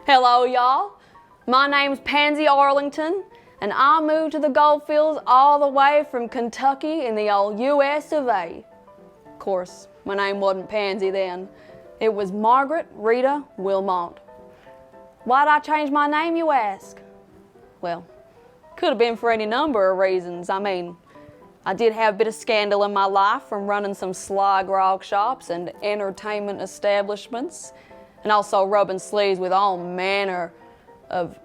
Hello, y'all. My name's Pansy Arlington, and I moved to the goldfields all the way from Kentucky in the old US of A. Of course, my name wasn't Pansy then. It was Margaret Rita Willmot. Why'd I change my name, you ask? Well, could have been for any number of reasons. I mean, I did have a bit of scandal in my life from running some sly grog shops and entertainment establishments, and also rubbing sleeves with all manner of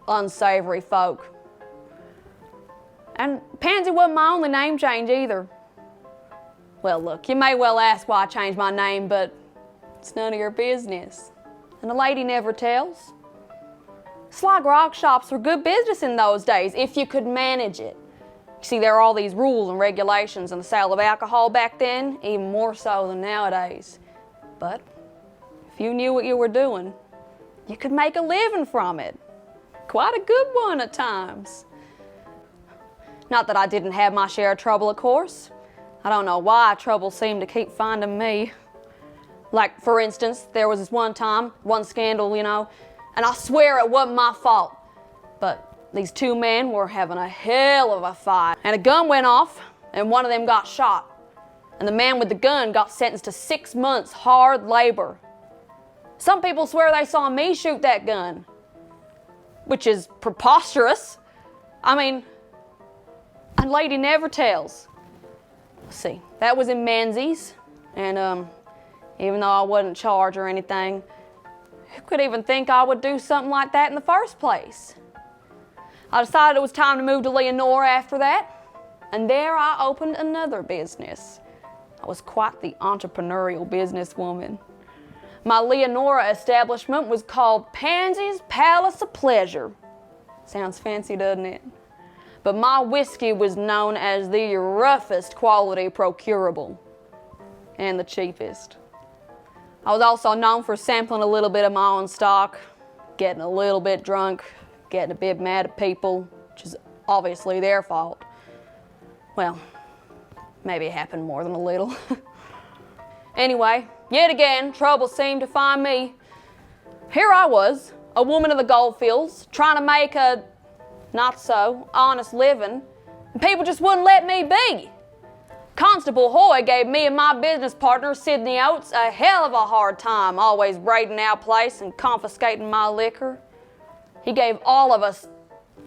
unsavory folk. And Pansy wasn't my only name change either. Well, look, you may well ask why I changed my name, but it's none of your business. And a lady never tells. Sly grog shops were good business in those days, if you could manage it. You see, there were all these rules and regulations on the sale of alcohol back then, even more so than nowadays. But if you knew what you were doing, you could make a living from it. Quite a good one at times. Not that I didn't have my share of trouble, of course. I don't know why trouble seemed to keep finding me. Like, for instance, there was this one scandal, and I swear it wasn't my fault. But these two men were having a hell of a fight, and a gun went off, and one of them got shot. And the man with the gun got sentenced to 6 months hard labor. Some people swear they saw me shoot that gun, which is preposterous. I mean, a lady never tells. Let's see, that was in Menzies, and even though I wasn't charged or anything, who could even think I would do something like that in the first place? I decided it was time to move to Leonora after that, and there I opened another business. I was quite the entrepreneurial businesswoman. My Leonora establishment was called Pansy's Palace of Pleasure. Sounds fancy, doesn't it? But my whiskey was known as the roughest quality procurable, and the cheapest. I was also known for sampling a little bit of my own stock, getting a little bit drunk, getting a bit mad at people, which is obviously their fault. Well, maybe it happened more than a little. Anyway, yet again, trouble seemed to find me. Here I was, a woman of the goldfields, trying to make a not-so-honest living, and people just wouldn't let me be. Constable Hoy gave me and my business partner, Sidney Oates, a hell of a hard time, always raiding our place and confiscating my liquor. He gave all of us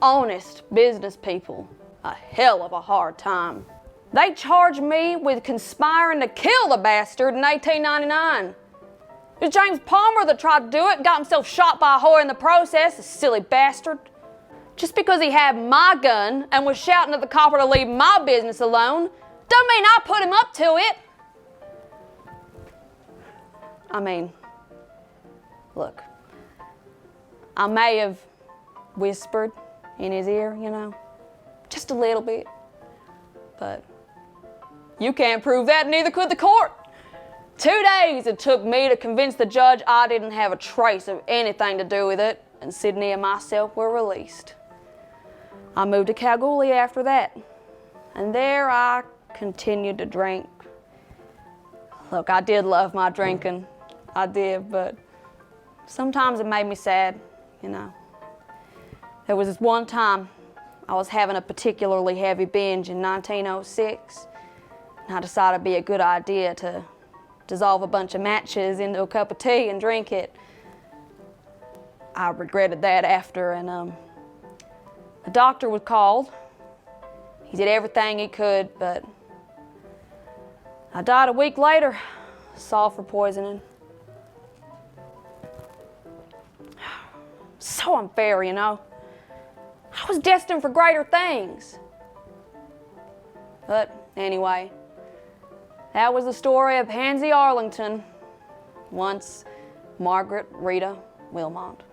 honest business people a hell of a hard time. They charged me with conspiring to kill the bastard in 1899. It was James Palmer that tried to do it, got himself shot by Hoy in the process, a silly bastard. Just because he had my gun and was shouting at the copper to leave my business alone, don't mean I put him up to it. I mean, look, I may have whispered in his ear, just a little bit, but you can't prove that, neither could the court. 2 days it took me to convince the judge I didn't have a trace of anything to do with it, and Sidney and myself were released. I moved to Kalgoorlie after that, and there I continued to drink. Look, I did love my drinking, I did, but sometimes it made me sad, There was this one time I was having a particularly heavy binge in 1906, and I decided it'd be a good idea to dissolve a bunch of matches into a cup of tea and drink it. I regretted that after, and the doctor was called. He did everything he could, but I died a week later, sulfur poisoning. So unfair, I was destined for greater things. But anyway, that was the story of Pansy Arlington, once Margaret Rita Willmot.